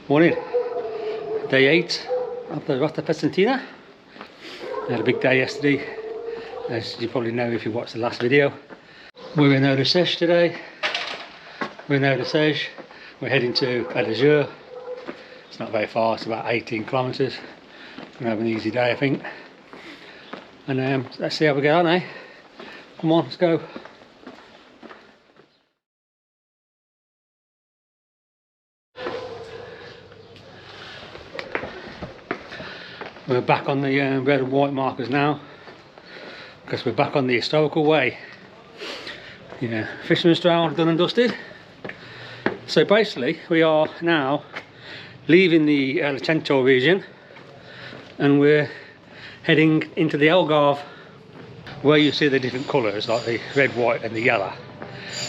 Morning, day 8 of the Rota Vicentina. I had a big day yesterday, as you probably know if you watched the last video. We're in Odeceixe today. We're heading to Aljejure. It's not very far, it's about 18 kilometres. We're gonna have an easy day, I think. And let's see how we get on, eh? Come on, let's go. We're back on the red and white markers now, because we're back on the historical way. Yeah, Fisherman's trail done and dusted. So basically we are now leaving the Aljejure region and we're heading into the Algarve, where you see the different colours like the red, white and the yellow.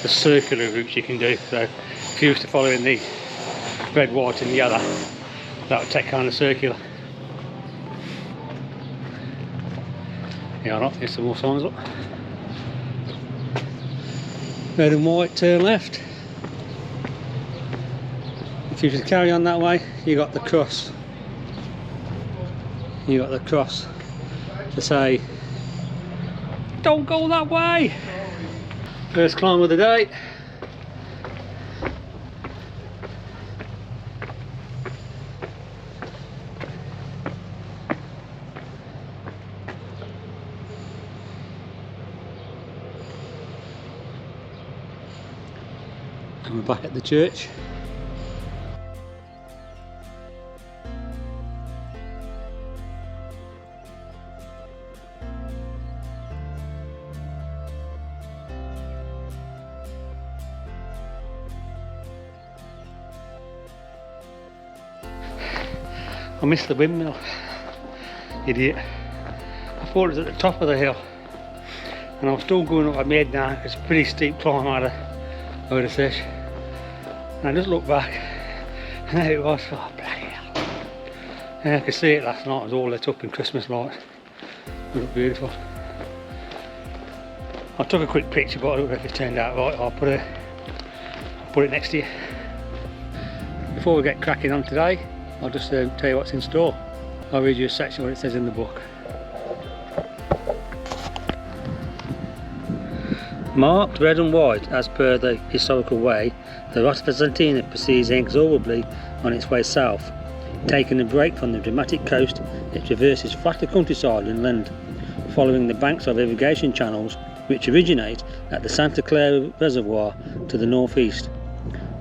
The circular routes you can do. So if you used to follow in the red, white and yellow, that would take kind of circular. Yeah, not there's some more signs up. Red and white, turn left. If you just carry on that way, you got the cross. You got the cross to say, don't go that way. First climb of the day. And we're back at the church. I missed the windmill, idiot. I thought it was at the top of the hill, and I was still going up at my head now. It's a pretty steep climb out of Odeceixe. And I just looked back, and there it was. Oh, bloody hell. Yeah, I could see it last night. It was all lit up in Christmas lights. It looked beautiful. I took a quick picture, but I don't know if it turned out right. I'll put it next to you. Before we get cracking on today, I'll just tell you what's in store. I'll read you a section of what it says in the book. Marked red and white as per the historical way, the Rota Vicentina proceeds inexorably on its way south. Taking a break from the dramatic coast, it traverses flatter countryside inland, following the banks of irrigation channels which originate at the Santa Clara Reservoir to the northeast.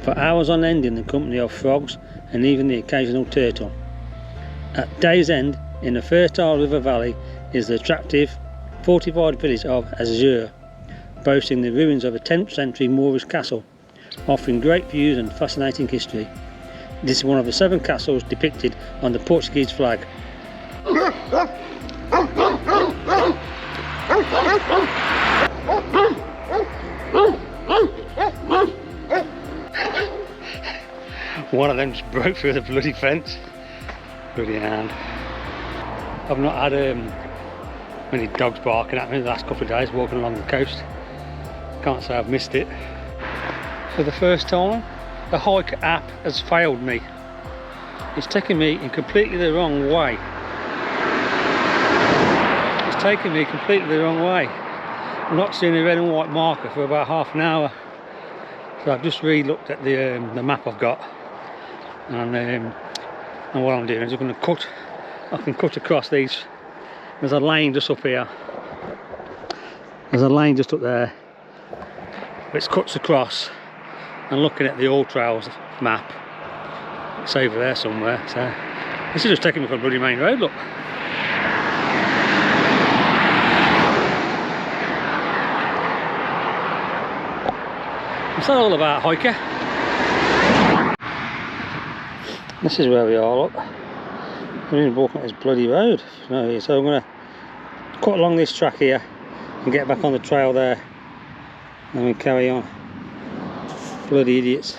For hours on end in the company of frogs and even the occasional turtle. At day's end, in the fertile river valley, is the attractive fortified village of Aljejure, boasting the ruins of a 10th century Moorish castle, offering great views and fascinating history. This is one of the 7 castles depicted on the Portuguese flag. One of them just broke through the bloody fence. Bloody hand. I've not had many dogs barking at me the last couple of days walking along the coast. Can't say I've missed it. For the first time, the hike app has failed me. It's taken me in completely the wrong way. It's taken me completely the wrong way. I'm not seeing a red and white marker for about half an hour. So I've just re-looked at the map I've got. And what I'm doing is I'm going to cut. I can cut across these. There's a lane just up here. There's a lane just up there which cuts across, and looking at the All Trails map, it's over there somewhere. So this is just taking me from a bloody main road, look. What's that all about, hiker? This is where we are, look. I'm even walking up this bloody road. No, so I'm going to cut along this track here and get back on the trail there, and we carry on. Bloody idiots.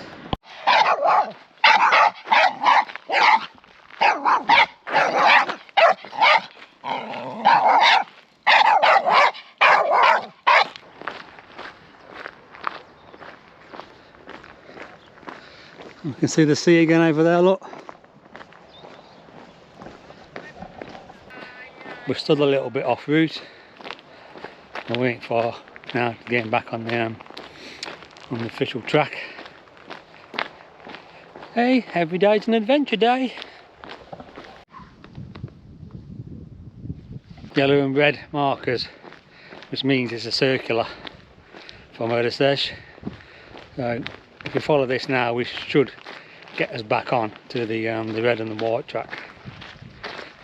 You can see the sea again over there, look. We're still a little bit off route, and we ain't far now getting back on the official track. Hey, every day's an adventure day. Yellow and red markers, which means it's a circular from Odeceixe. So if we follow this now, we should get us back on to the red and the white track.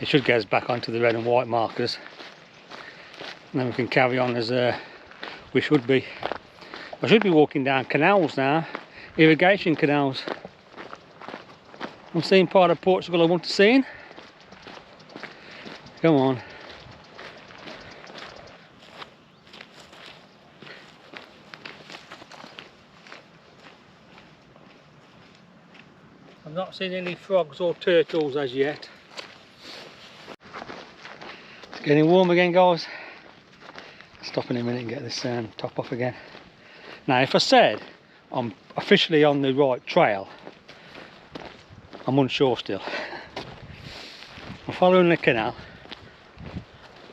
It should get us back onto the red and white markers, and then we can carry on as we should be. I should be walking down canals now, irrigation canals. I'm seeing part of Portugal I want to see. Come on. I've not seen any frogs or turtles as yet. It's getting warm again, guys. Stop in a minute and get this top off again. Now, if I said I'm officially on the right trail, I'm unsure still. I'm following the canal.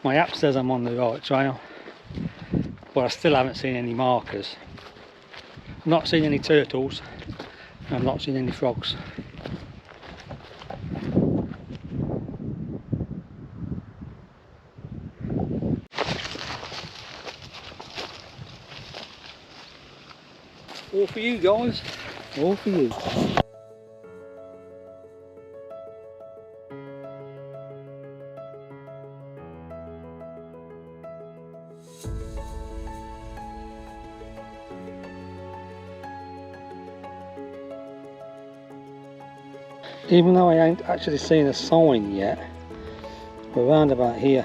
My app says I'm on the right trail, but I still haven't seen any markers. I've not seen any turtles, and I've not seen any frogs. All for you guys, all for you. Even though I ain't actually seen a sign yet, we're round about here.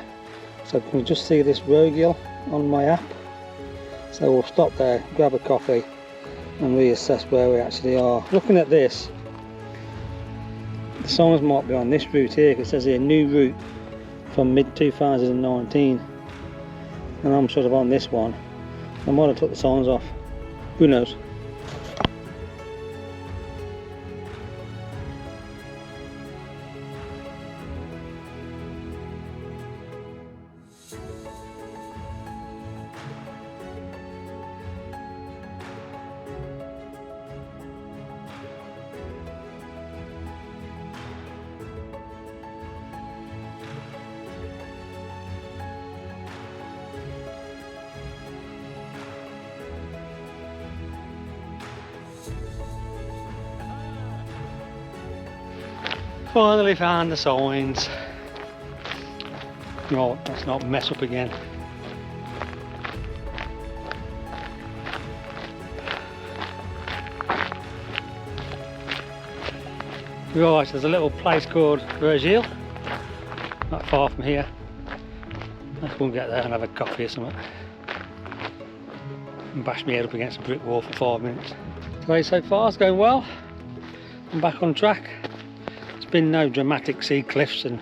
So can you just see this roadkill on my app? So we'll stop there, grab a coffee and reassess where we actually are. Looking at this, the signs might be on this route here, because it says here new route from mid 2019, and I'm sort of on this one. I might have took the signs off, who knows. Finally found the signs. No, let's not mess up again. Right, there's a little place called Rota, not far from here. Let's go and get there and have a coffee or something. And bash my head up against a brick wall for 5 minutes. Today so far is going well. I'm back on track. Been no dramatic sea cliffs and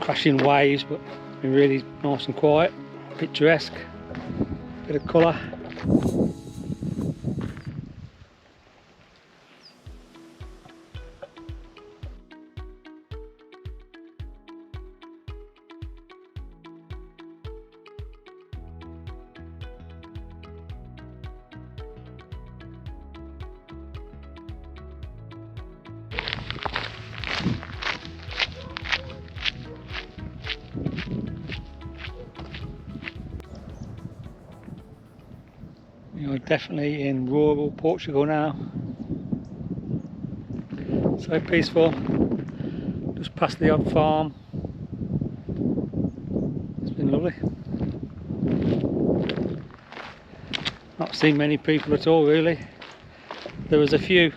crashing waves, but been really nice and quiet, picturesque, bit of colour. You're definitely in rural Portugal now. So peaceful. Just past the odd farm. It's been lovely. Not seen many people at all really. There was a few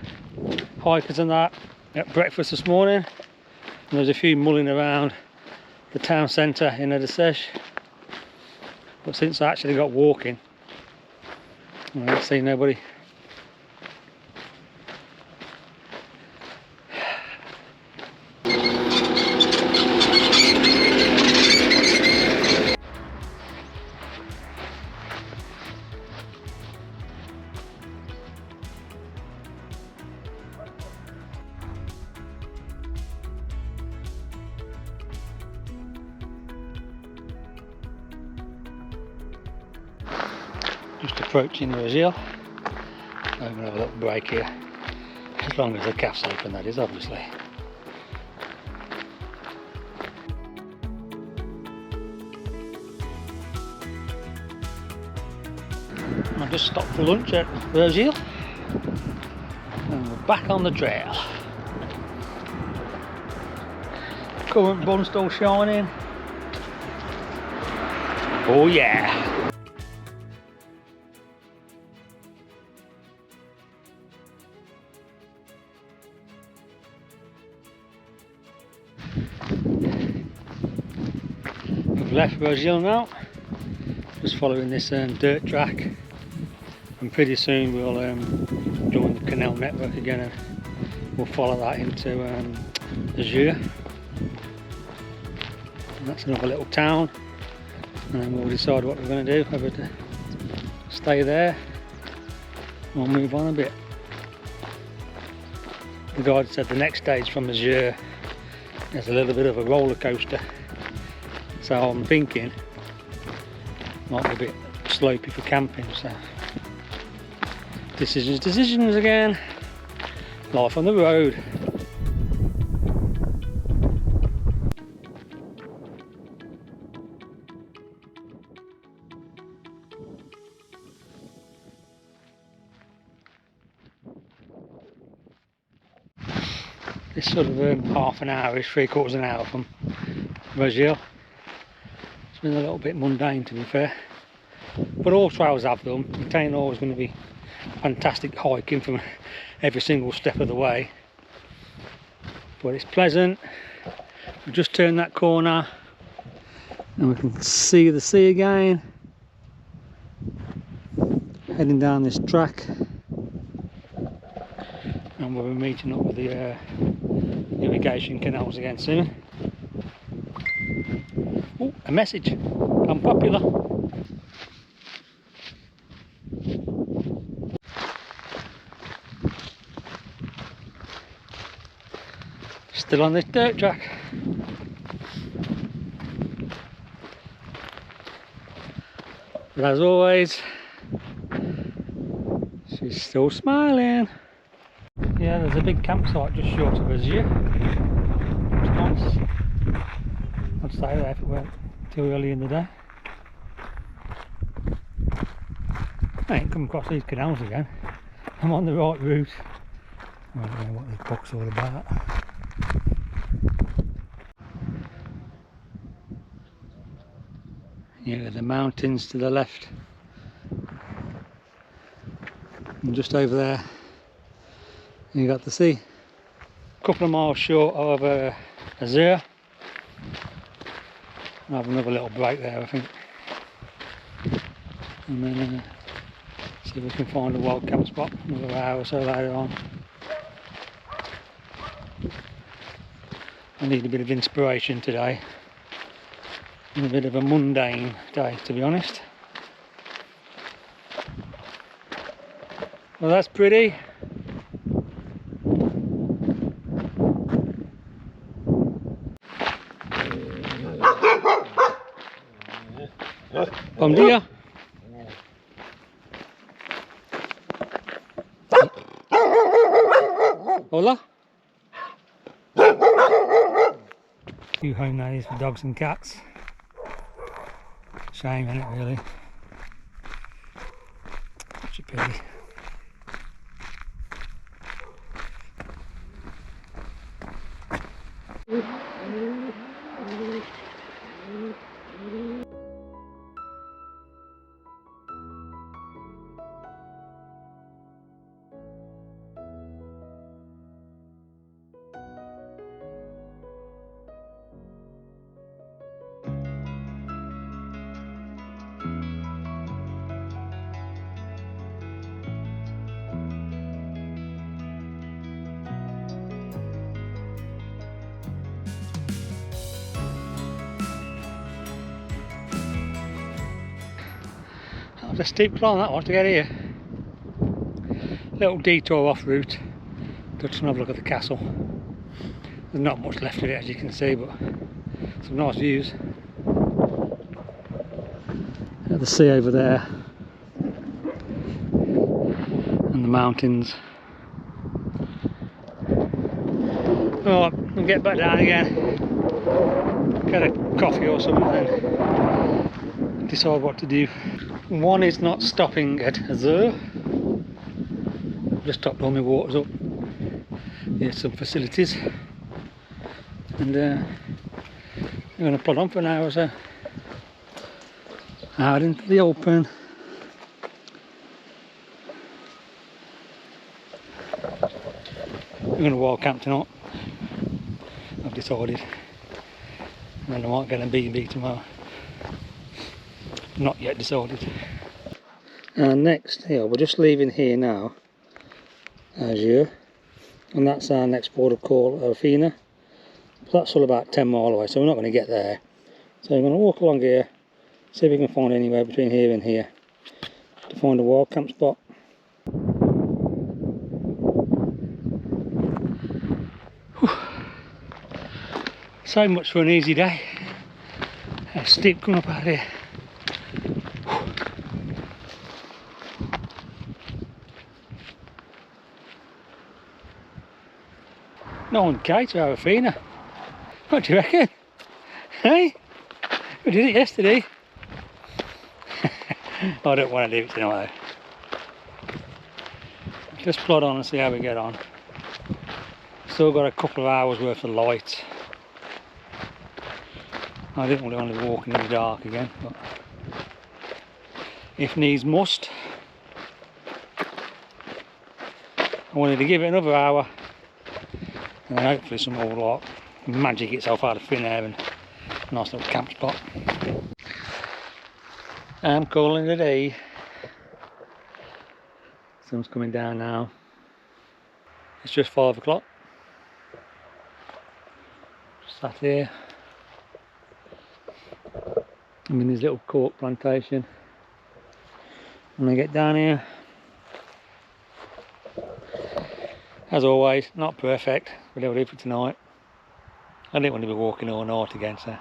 hikers and that at breakfast this morning, and there was a few mulling around the town centre in Odeceixe. But since I actually got walking, I haven't seen nobody. Just approaching Brazil. I'm going to have a little break here, as long as the cafe's open, that is, obviously. I just stopped for lunch at Brazil, and we're back on the trail. Current bun still shining. Oh yeah! We've left Brazil now, just following this dirt track, and pretty soon we'll join the canal network again, and we'll follow that into Aljejure. And that's another little town, and then we'll decide what we're going to do, whether to stay there or move on a bit. The guide said the next stage from Aljejure is a little bit of a roller coaster, so I'm thinking might be a bit slopey for camping. So decisions again. Life on the road. This sort of half an hour-ish, 3/4 an hour from Brazil. It's been a little bit mundane, to be fair, but all trails have them. It ain't always going to be fantastic hiking from every single step of the way, but it's pleasant. We just turned that corner and we can see the sea again, heading down this track, and we'll be meeting up with the irrigation canals again soon. Oh, a message! I'm popular. Still on this dirt track. But as always, she's still smiling. Yeah, there's a big campsite just short of us here. It's nice. I'd stay there if it weren't too early in the day. I ain't come across these canals again. I'm on the right route. I don't know what this book's all about. Yeah, the mountains to the left, and just over there you got the sea. A couple of miles short of Aljejure. I'll have another little break there, I think, and then see if we can find a wild camp spot another hour or so later on. I need a bit of inspiration today. A bit of a mundane day, to be honest. Well, that's pretty. Bom dia. Hola. A few home names for dogs and cats. Shame, isn't it, really? Such a pity. That was a steep climb that was to get here. Little detour off route to just have a look at the castle. There's not much left of it, as you can see, but some nice views. At the sea over there. the mountains. Right, we'll get back down again, get a coffee or something, then decide what to do. One is not stopping at Aljejure. Just topped all my waters up. Here's some facilities, and I'm going to plod on for an hour or so out into the open. We're going to wild camp tonight, I've decided, and then I might get a B&B tomorrow. Not yet decided. And next, here, we're just leaving here now, Aljejure, and that's our next port of call, Odeceixe. That's all about 10 miles away, so we're not going to get there. So we're going to walk along here, see if we can find anywhere between here and here to find a wild camp spot. Whew. So much for an easy day. A steep coming up out here. No one K to Odeceixe. What do you reckon? Hey? We did it yesterday. I don't want to do it tonight though. Just plod on and see how we get on. Still got a couple of hours worth of light. I didn't really want to be walking in the dark again, but if needs must. I wanted to give it another hour, and then hopefully some more like magic itself out of thin air and a nice little camp spot. I'm calling it a day. Sun's coming down now. It's just 5 o'clock. Sat here. I'm in this little cork plantation. When I get down here, as always, not perfect, but it'll do for tonight. I didn't want to be walking all night again, so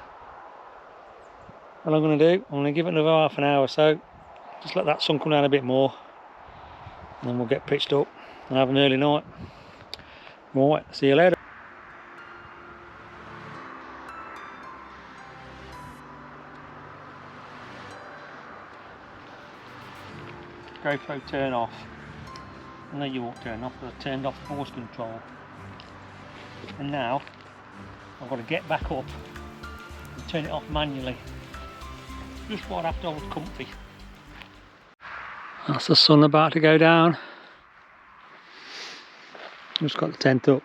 what I'm going to do, I'm going to give it another half an hour or so, just let that sun come down a bit more, and then we'll get pitched up and have an early night. Right, see you later. GoPro turn off. I know you won't turn off, but I turned off force control. And now I've got to get back up and turn it off manually. Just what after I was comfy. That's the sun about to go down. Just got the tent up.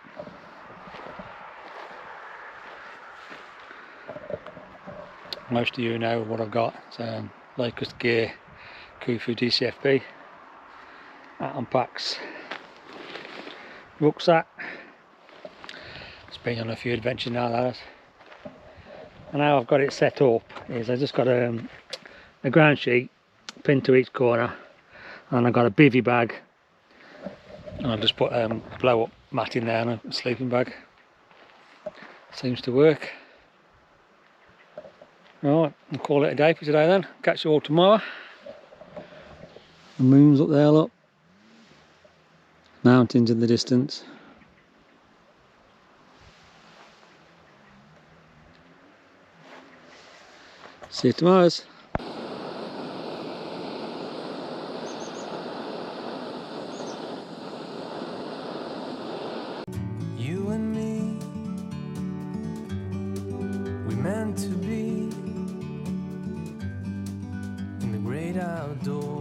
Most of you know what I've got. It's Locust Gear Khufu DCFB. That unpacks. Rucksack. It's been on a few adventures now, that has. And how I've got it set up is I've just got a ground sheet pinned to each corner, and I've got a bivvy bag, and I've just put a blow up mat in there and a sleeping bag. Seems to work. Right, I'll call it a day for today then. Catch you all tomorrow. The moon's up there, look. Mountains in the distance. See you tomorrow. You and me, we meant to be in the great outdoors.